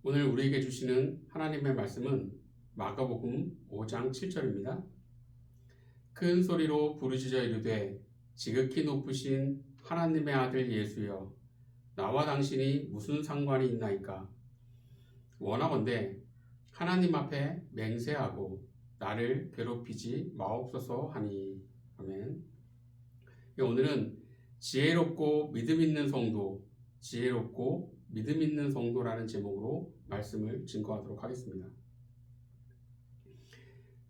오늘 우리에게 주시는 하나님의 말씀은 마가복음 5장 7절입니다. 큰 소리로 부르짖어 이르되 지극히 높으신 하나님의 아들 예수여, 나와 당신이 무슨 상관이 있나이까? 원하건대 하나님 앞에 맹세하고 나를 괴롭히지 마옵소서 하니. 아멘. 오늘은 지혜롭고 믿음 있는 성도, 지혜롭고 믿음 있는 성도라는 제목으로 말씀을 증거하도록 하겠습니다.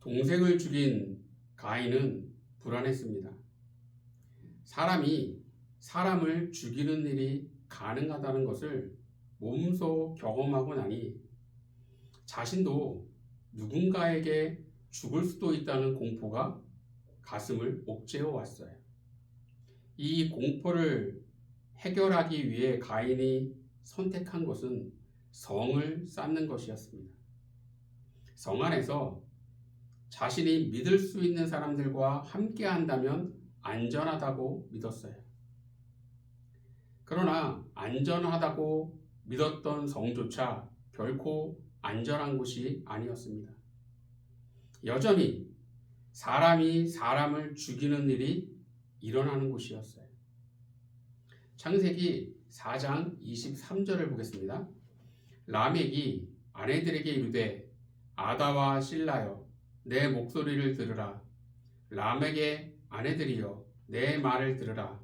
동생을 죽인 가인은 불안했습니다. 사람이 사람을 죽이는 일이 가능하다는 것을 몸소 경험하고 나니 자신도 누군가에게 죽을 수도 있다는 공포가 가슴을 옥죄어 왔어요. 이 공포를 해결하기 위해 가인이 선택한 것은 성을 쌓는 것이었습니다. 성 안에서 자신이 믿을 수 있는 사람들과 함께 한다면 안전하다고 믿었어요. 그러나 안전하다고 믿었던 성조차 결코 안전한 곳이 아니었습니다. 여전히 사람이 사람을 죽이는 일이 일어나는 곳이었어요. 창세기 4장 23절을 보겠습니다. 라멕이 아내들에게 이르되 아다와 실라여 내 목소리를 들으라. 라멕의 아내들이여 내 말을 들으라.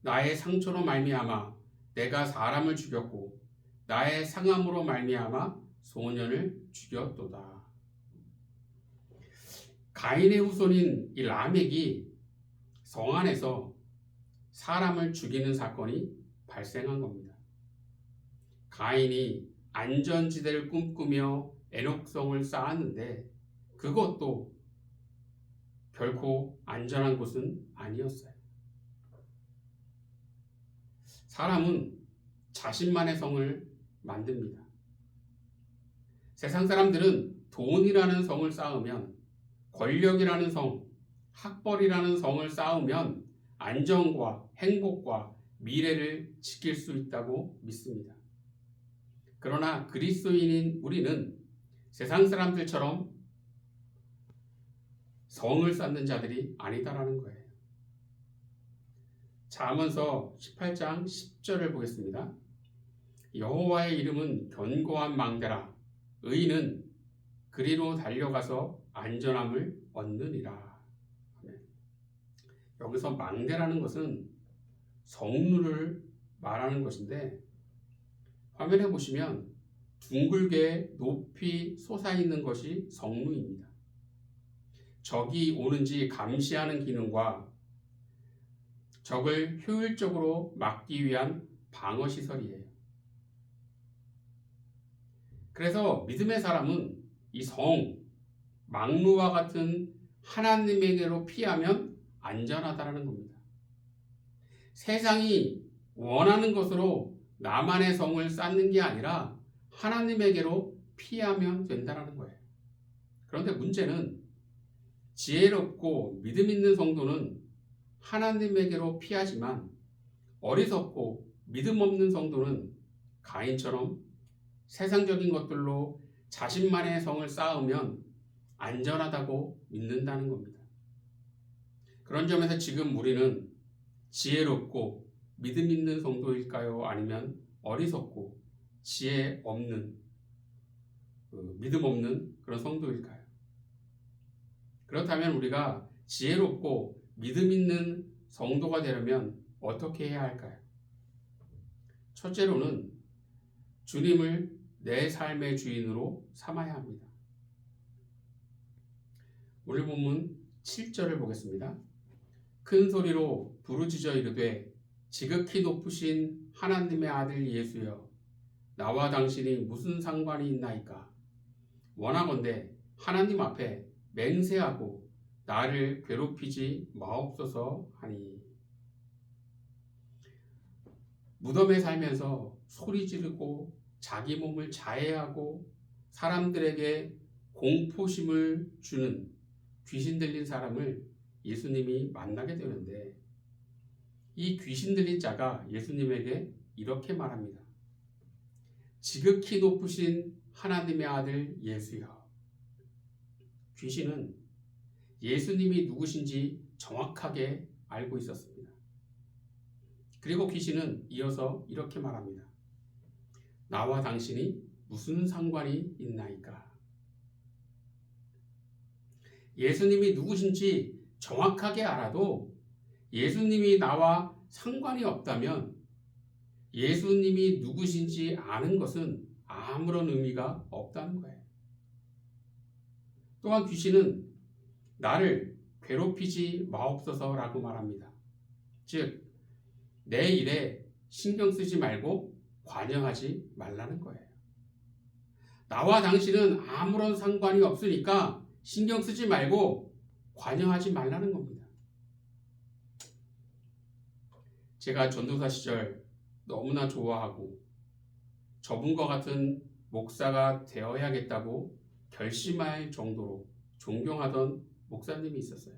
나의 상처로 말미암아 내가 사람을 죽였고 나의 상함으로 말미암아 소년을 죽였도다. 가인의 후손인 이 라멕이 성 안에서 사람을 죽이는 사건이 발생한 겁니다. 가인이 안전지대를 꿈꾸며 애녹성을 쌓았는데 그것도 결코 안전한 곳은 아니었어요. 사람은 자신만의 성을 만듭니다. 세상 사람들은 돈이라는 성을 쌓으면, 권력이라는 성, 학벌이라는 성을 쌓으면 안정과 행복과 미래를 지킬 수 있다고 믿습니다. 그러나 그리스도인인 우리는 세상 사람들처럼 성을 쌓는 자들이 아니다라는 거예요. 잠언서 18장 10절을 보겠습니다. 여호와의 이름은 견고한 망대라. 의인은 그리로 달려가서 안전함을 얻느니라. 여기서 망대라는 것은 성루를 말하는 것인데, 화면에 보시면 둥글게 높이 솟아있는 것이 성루입니다. 적이 오는지 감시하는 기능과 적을 효율적으로 막기 위한 방어시설이에요. 그래서 믿음의 사람은 이 성, 망루와 같은 하나님에게로 피하면 안전하다라는 겁니다. 세상이 원하는 것으로 나만의 성을 쌓는 게 아니라 하나님에게로 피하면 된다는 거예요. 그런데 문제는 지혜롭고 믿음 있는 성도는 하나님에게로 피하지만 어리석고 믿음 없는 성도는 가인처럼 세상적인 것들로 자신만의 성을 쌓으면 안전하다고 믿는다는 겁니다. 그런 점에서 지금 우리는 지혜롭고 믿음 있는 성도일까요? 아니면 어리석고 지혜 없는, 믿음 없는 그런 성도일까요? 그렇다면 우리가 지혜롭고 믿음 있는 성도가 되려면 어떻게 해야 할까요? 첫째로는 주님을 내 삶의 주인으로 삼아야 합니다. 오늘 본문 7절을 보겠습니다. 큰 소리로 부르짖어 이르되 지극히 높으신 하나님의 아들 예수여, 나와 당신이 무슨 상관이 있나이까? 원하건대 하나님 앞에 맹세하고 나를 괴롭히지 마옵소서 하니. 무덤에 살면서 소리 지르고 자기 몸을 자해하고 사람들에게 공포심을 주는 귀신 들린 사람을 예수님이 만나게 되는데, 이 귀신 들린 자가 예수님에게 이렇게 말합니다. 지극히 높으신 하나님의 아들 예수여. 귀신은 예수님이 누구신지 정확하게 알고 있었습니다. 그리고 귀신은 이어서 이렇게 말합니다. 나와 당신이 무슨 상관이 있나이까? 예수님이 누구신지 정확하게 알아도 예수님이 나와 상관이 없다면 예수님이 누구신지 아는 것은 아무런 의미가 없다는 거예요. 또한 귀신은 나를 괴롭히지 마옵소서라고 말합니다. 즉, 내 일에 신경 쓰지 말고 관여하지 말라는 거예요. 나와 당신은 아무런 상관이 없으니까 신경 쓰지 말고 관여하지 말라는 겁니다. 제가 전도사 시절 너무나 좋아하고 저분과 같은 목사가 되어야겠다고 결심할 정도로 존경하던 목사님이 있었어요.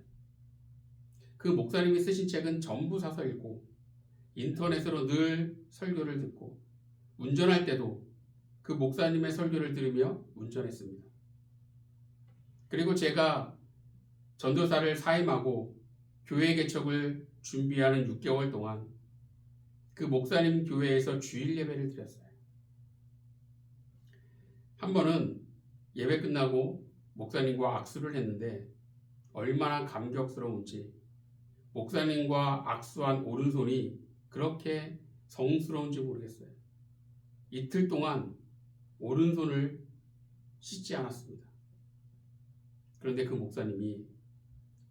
그 목사님이 쓰신 책은 전부 사서 읽고 인터넷으로 늘 설교를 듣고 운전할 때도 그 목사님의 설교를 들으며 운전했습니다. 그리고 제가 전도사를 사임하고 교회 개척을 준비하는 6개월 동안 그 목사님 교회에서 주일 예배를 드렸어요. 한 번은 예배 끝나고 목사님과 악수를 했는데 얼마나 감격스러운지 목사님과 악수한 오른손이 그렇게 성스러운지 모르겠어요. 이틀 동안 오른손을 씻지 않았습니다. 그런데 그 목사님이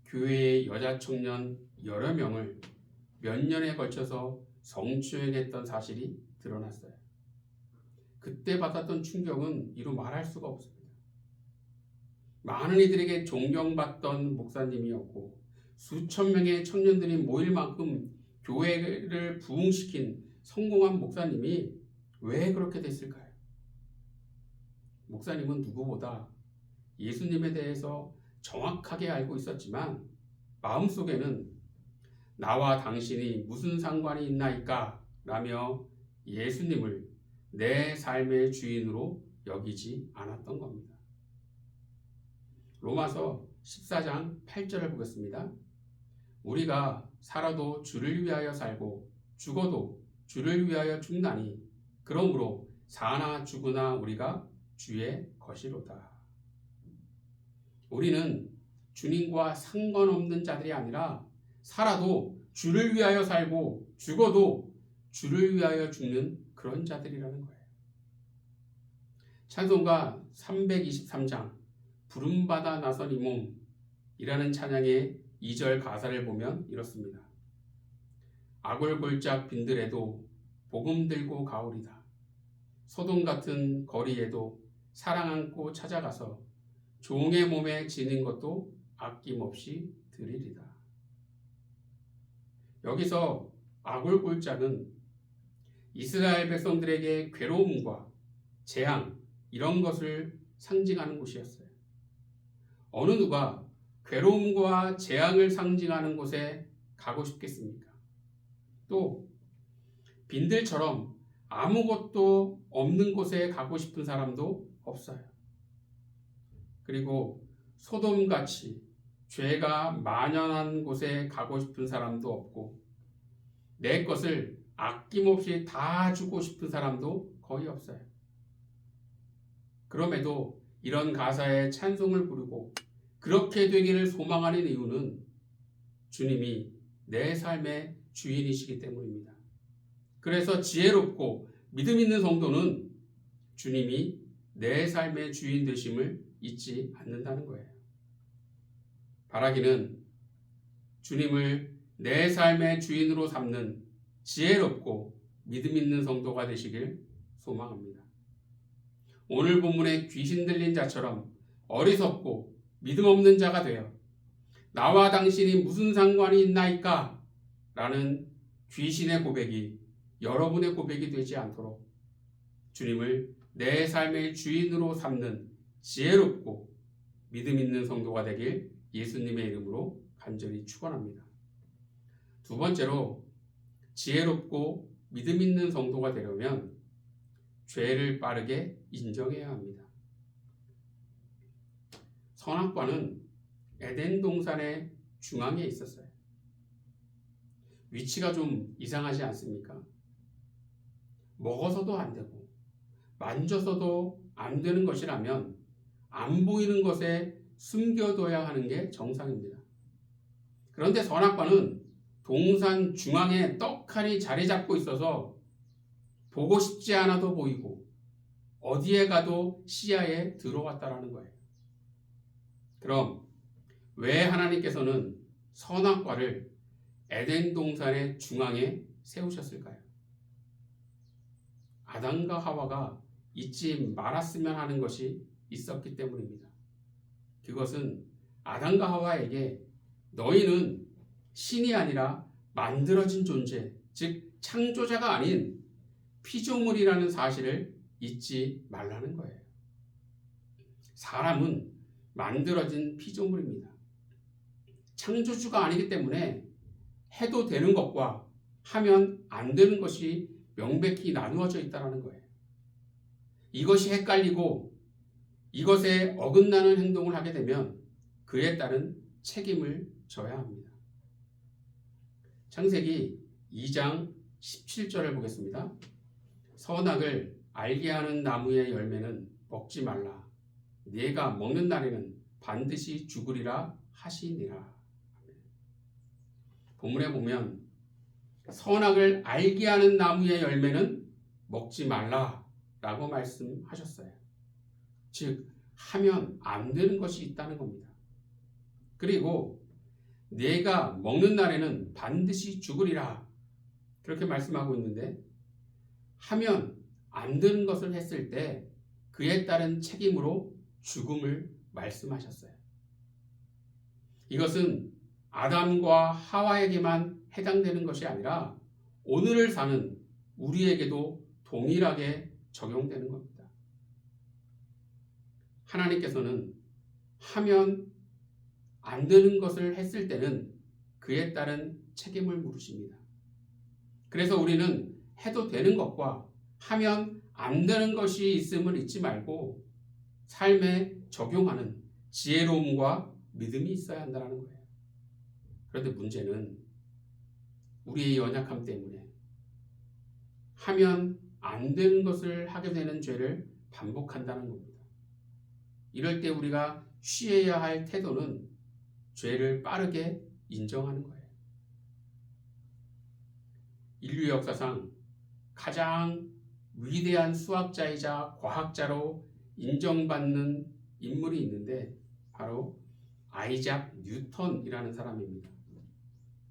교회의 여자 청년 여러 명을 몇 년에 걸쳐서 성추행했던 사실이 드러났어요. 그때 받았던 충격은 이루 말할 수가 없습니다. 많은 이들에게 존경받던 목사님이었고 수천 명의 청년들이 모일 만큼 교회를 부흥시킨 성공한 목사님이 왜 그렇게 됐을까요? 목사님은 누구보다 예수님에 대해서 정확하게 알고 있었지만 마음속에는 나와 당신이 무슨 상관이 있나이까 라며 예수님을 내 삶의 주인으로 여기지 않았던 겁니다. 로마서 14장 8절을 보겠습니다. 우리가 살아도 주를 위하여 살고 죽어도 주를 위하여 죽나니 그러므로 사나 죽으나 우리가 주의 것이로다. 우리는 주님과 상관없는 자들이 아니라 살아도 주를 위하여 살고 죽어도 주를 위하여 죽는 그런 자들이라는 거예요. 찬송가 323장 부름받아 나선 이 몸이라는 찬양의 2절 가사를 보면 이렇습니다. 아골골짝 빈들에도 복음 들고 가오리다. 소돔 같은 거리에도 사랑 안고 찾아가서 종의 몸에 지는 것도 아낌없이 드리리다. 여기서 아골골짝은 이스라엘 백성들에게 괴로움과 재앙 이런 것을 상징하는 곳이었어요. 어느 누가 괴로움과 재앙을 상징하는 곳에 가고 싶겠습니까? 또 빈들처럼 아무것도 없는 곳에 가고 싶은 사람도 없어요. 그리고 소돔같이 죄가 만연한 곳에 가고 싶은 사람도 없고 내 것을 아낌없이 다 주고 싶은 사람도 거의 없어요. 그럼에도 이런 가사에 찬송을 부르고 그렇게 되기를 소망하는 이유는 주님이 내 삶의 주인이시기 때문입니다. 그래서 지혜롭고 믿음 있는 성도는 주님이 내 삶의 주인 되심을 잊지 않는다는 거예요. 바라기는 주님을 내 삶의 주인으로 삼는 지혜롭고 믿음 있는 성도가 되시길 소망합니다. 오늘 본문의 귀신 들린 자처럼 어리석고 믿음 없는 자가 되어 나와 당신이 무슨 상관이 있나이까? 라는 귀신의 고백이 여러분의 고백이 되지 않도록 주님을 내 삶의 주인으로 삼는 지혜롭고 믿음 있는 성도가 되길 예수님의 이름으로 간절히 축원합니다. 두 번째로 지혜롭고 믿음 있는 성도가 되려면 죄를 빠르게 인정해야 합니다. 선악과는 에덴 동산의 중앙에 있었어요. 위치가 좀 이상하지 않습니까? 먹어서도 안 되고 만져서도 안 되는 것이라면 안 보이는 것에 숨겨둬야 하는 게 정상입니다. 그런데 선악과는 동산 중앙에 떡하니 자리 잡고 있어서 보고 싶지 않아도 보이고 어디에 가도 시야에 들어왔다라는 거예요. 그럼 왜 하나님께서는 선악과를 에덴 동산의 중앙에 세우셨을까요? 아담과 하와가 잊지 말았으면 하는 것이 있었기 때문입니다. 그것은 아담과 하와에게 너희는 신이 아니라 만들어진 존재, 즉 창조자가 아닌 피조물이라는 사실을 잊지 말라는 거예요. 사람은 만들어진 피조물입니다. 창조주가 아니기 때문에 해도 되는 것과 하면 안 되는 것이 명백히 나누어져 있다는 거예요. 이것이 헷갈리고 이것에 어긋나는 행동을 하게 되면 그에 따른 책임을 져야 합니다. 창세기 2장 17절을 보겠습니다. 선악을 알게 하는 나무의 열매는 먹지 말라. 네가 먹는 날에는 반드시 죽으리라 하시니라. 본문에 보면 선악을 알게 하는 나무의 열매는 먹지 말라라고 말씀하셨어요. 즉 하면 안 되는 것이 있다는 겁니다. 그리고 네가 먹는 날에는 반드시 죽으리라 그렇게 말씀하고 있는데 하면 안 되는 것을 했을 때 그에 따른 책임으로 죽음을 말씀하셨어요. 이것은 아담과 하와에게만 해당되는 것이 아니라 오늘을 사는 우리에게도 동일하게 적용되는 겁니다. 하나님께서는 하면 안 되는 것을 했을 때는 그에 따른 책임을 물으십니다. 그래서 우리는 해도 되는 것과 하면 안 되는 것이 있음을 잊지 말고 삶에 적용하는 지혜로움과 믿음이 있어야 한다는 거예요. 그런데 문제는 우리의 연약함 때문에 하면 안 되는 것을 하게 되는 죄를 반복한다는 겁니다. 이럴 때 우리가 취해야 할 태도는 죄를 빠르게 인정하는 거예요. 인류 역사상 가장 위대한 수학자이자 과학자로 인정받는 인물이 있는데 바로 아이작 뉴턴이라는 사람입니다.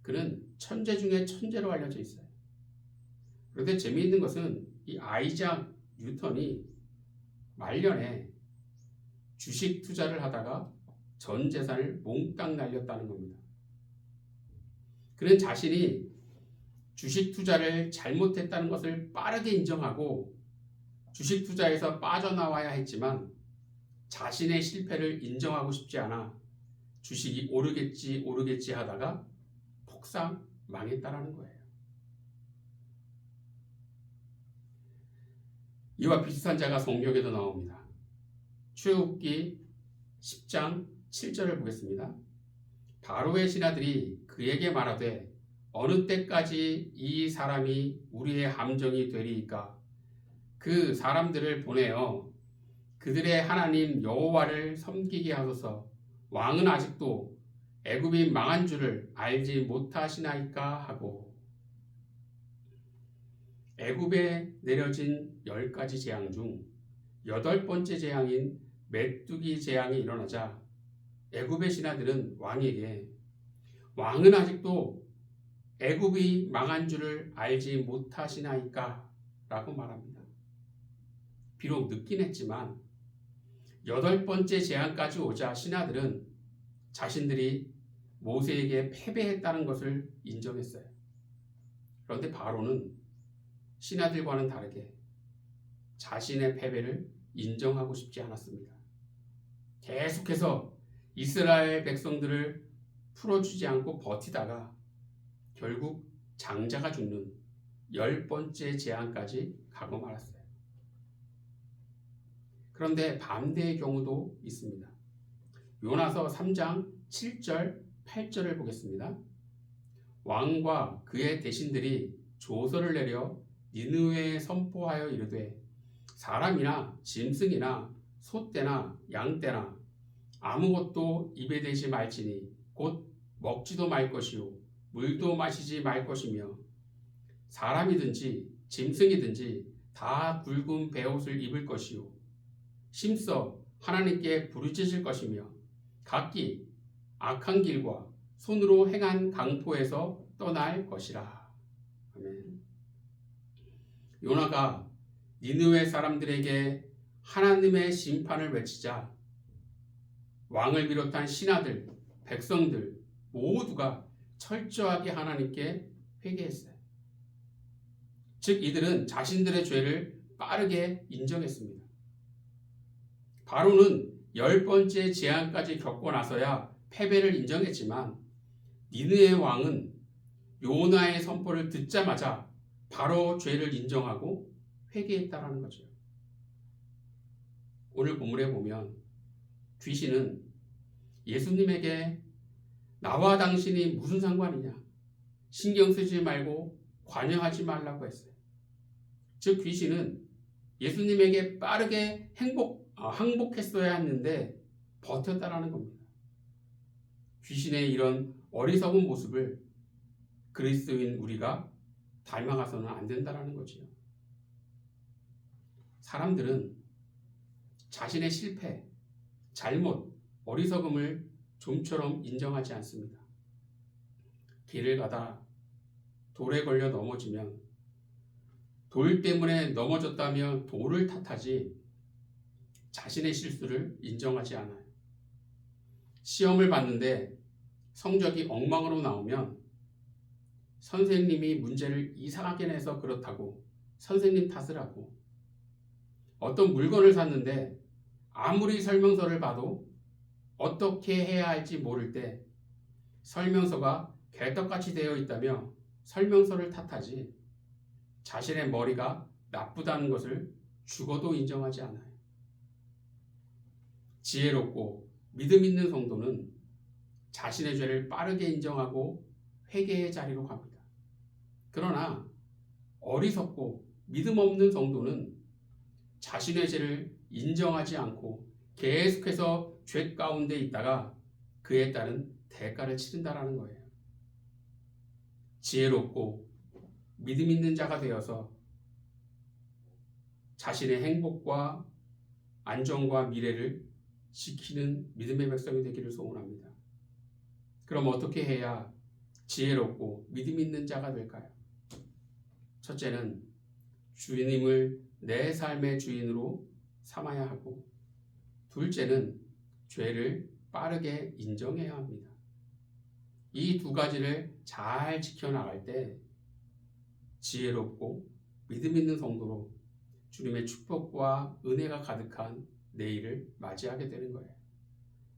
그는 천재 중에 천재로 알려져 있어요. 그런데 재미있는 것은 이 아이작 뉴턴이 말년에 주식 투자를 하다가 전 재산을 몽땅 날렸다는 겁니다. 그는 자신이 주식 투자를 잘못했다는 것을 빠르게 인정하고 주식 투자에서 빠져나와야 했지만 자신의 실패를 인정하고 싶지 않아 주식이 오르겠지 하다가 폭삭 망했다라는 거예요. 이와 비슷한 자가 성경에도 나옵니다. 출애굽기 10장 7절을 보겠습니다. 바로의 신하들이 그에게 말하되 어느 때까지 이 사람이 우리의 함정이 되리이까? 그 사람들을 보내어 그들의 하나님 여호와를 섬기게 하소서. 왕은 아직도 애굽이 망한 줄을 알지 못하시나이까 하고. 애굽에 내려진 10가지 재앙 중 8번째 재앙인 메뚜기 재앙이 일어나자 애굽의 신하들은 왕에게 왕은 아직도 애굽이 망한 줄을 알지 못하시나이까? 라고 말합니다. 비록 늦긴 했지만 8번째 재앙까지 오자 신하들은 자신들이 모세에게 패배했다는 것을 인정했어요. 그런데 바로는 신하들과는 다르게 자신의 패배를 인정하고 싶지 않았습니다. 계속해서 이스라엘 백성들을 풀어주지 않고 버티다가 결국 장자가 죽는 10번째 재앙까지 가고 말았어요. 그런데 반대의 경우도 있습니다. 요나서 3장 7절, 8절을 보겠습니다. 왕과 그의 대신들이 조서를 내려 니느웨에 선포하여 이르되 사람이나 짐승이나 소떼나 양떼나 아무것도 입에 대지 말지니 곧 먹지도 말 것이요 물도 마시지 말 것이며 사람이든지 짐승이든지 다 굵은 베옷을 입을 것이요 심써 하나님께 부르짖을 것이며 각기 악한 길과 손으로 행한 강포에서 떠날 것이라. 아멘. 요나가 니느웨 사람들에게 하나님의 심판을 외치자 왕을 비롯한 신하들, 백성들 모두가 철저하게 하나님께 회개했어요. 즉 이들은 자신들의 죄를 빠르게 인정했습니다. 바로는 10번째 재앙까지 겪고 나서야 패배를 인정했지만 니느웨 왕은 요나의 선포를 듣자마자 바로 죄를 인정하고 회개했다라는 거죠. 오늘 본문에 보면 귀신은 예수님에게 나와 당신이 무슨 상관이냐, 신경 쓰지 말고 관여하지 말라고 했어요. 즉 귀신은 예수님에게 빠르게 항복했어야 했는데 버텼다라는 겁니다. 귀신의 이런 어리석은 모습을 그리스도인 우리가 닮아가서는 안 된다라는 거지요. 사람들은 자신의 실패, 잘못, 어리석음을 좀처럼 인정하지 않습니다. 길을 가다 돌에 걸려 넘어지면 돌 때문에 넘어졌다며 돌을 탓하지 자신의 실수를 인정하지 않아요. 시험을 봤는데 성적이 엉망으로 나오면 선생님이 문제를 이상하게 내서 그렇다고 선생님 탓을 하고, 어떤 물건을 샀는데 아무리 설명서를 봐도 어떻게 해야 할지 모를 때 설명서가 개떡같이 되어 있다며 설명서를 탓하지 자신의 머리가 나쁘다는 것을 죽어도 인정하지 않아요. 지혜롭고 믿음 있는 성도는 자신의 죄를 빠르게 인정하고 회개의 자리로 갑니다. 그러나 어리석고 믿음 없는 성도는 자신의 죄를 인정하지 않고 계속해서 죄 가운데 있다가 그에 따른 대가를 치른다라는 거예요. 지혜롭고 믿음 있는 자가 되어서 자신의 행복과 안정과 미래를 지키는 믿음의 백성이 되기를 소원합니다. 그럼 어떻게 해야 지혜롭고 믿음 있는 자가 될까요? 첫째는 주님을 내 삶의 주인으로 삼아야 하고, 둘째는 죄를 빠르게 인정해야 합니다. 이 두 가지를 잘 지켜나갈 때 지혜롭고 믿음 있는 성도로 주님의 축복과 은혜가 가득한 내일을 맞이하게 되는 거예요.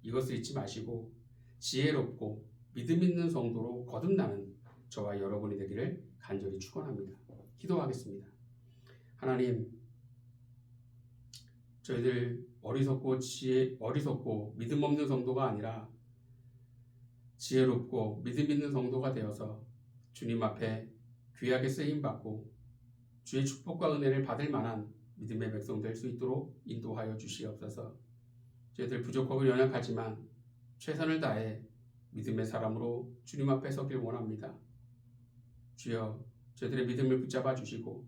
이것을 잊지 마시고 지혜롭고 믿음 있는 성도로 거듭나는 저와 여러분이 되기를 간절히 축원합니다. 기도하겠습니다. 하나님, 저희들 어리석고 믿음 없는 성도가 아니라 지혜롭고 믿음 있는 성도가 되어서 주님 앞에 귀하게 쓰임받고 주의 축복과 은혜를 받을 만한 믿음의 백성 될 수 있도록 인도하여 주시옵소서. 저희들 부족하고 연약하지만 최선을 다해 믿음의 사람으로 주님 앞에 서길 원합니다. 주여, 저희들의 믿음을 붙잡아 주시고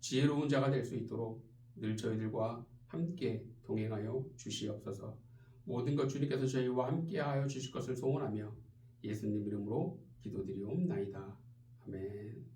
지혜로운 자가 될 수 있도록 늘 저희들과 함께 동행하여 주시옵소서. 모든 것 주님께서 저희와 함께하여 주실 것을 소원하며 예수님 이름으로 기도드리옵나이다. 아멘.